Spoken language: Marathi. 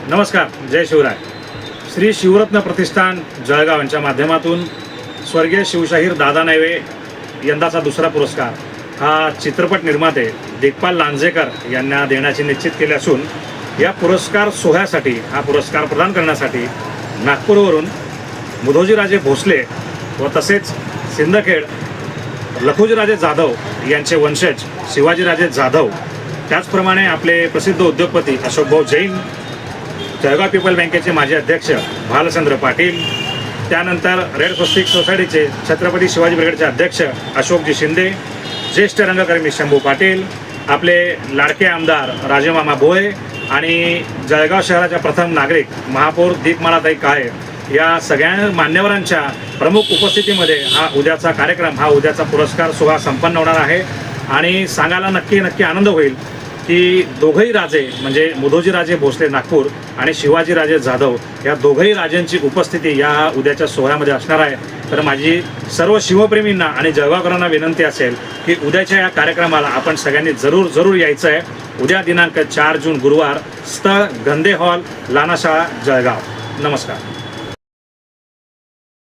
नमस्कार, जय शिवराय. श्री शिवरत्न प्रतिष्ठान जळगाव यांच्या माध्यमातून स्वर्गीय शिवशाहीर दादा नैवे यंदाचा दुसरा पुरस्कार हा चित्रपट निर्माते दिग्पाल लांजेकर यांना देण्याचे निश्चित केले असून या पुरस्कार सोहळ्यासाठी हा पुरस्कार प्रदान करण्यासाठी नागपूरवरून मुधोजीराजे भोसले व तसेच सिंदखेड लखुजीराजे जाधव यांचे वंशज शिवाजीराजे जाधव, त्याचप्रमाणे आपले प्रसिद्ध उद्योगपती अशोकभाऊ जैन, जळगाव पीपल बँकेचे माजी अध्यक्ष भालचंद्र पाटील, त्यानंतर रेड स्वस्तिक सोसायटीचे छत्रपती शिवाजी ब्रिगेडचे अध्यक्ष अशोकजी शिंदे, ज्येष्ठ रंगकर्मी शंभू पाटील, आपले लाडके आमदार राजेमामा भोये आणि जळगाव शहराच्या प्रथम नागरिक महापौर दीपमालाताई काळे या सगळ्या मान्यवरांच्या प्रमुख उपस्थितीमध्ये हा उद्याचा कार्यक्रम, हा उद्याचा पुरस्कार सोहळा संपन्न होणार आहे. आणि सांगायला नक्की आनंद होईल की दोघंही राजे म्हणजे मुधोजीराजे भोसले नागपूर आणि शिवाजीराजे जाधव या दोघंही राजांची उपस्थिती या उद्याच्या सोहळ्यामध्ये असणार आहे. तर माझी सर्व शिवप्रेमींना आणि जळगावकरांना विनंती असेल की उद्याच्या या कार्यक्रमाला आपण सगळ्यांनी जरूर यायचं आहे. उद्या दिनांक 4 जून गुरुवार, स्थळ गंदे हॉल, लानाशाळा, जळगाव. नमस्कार.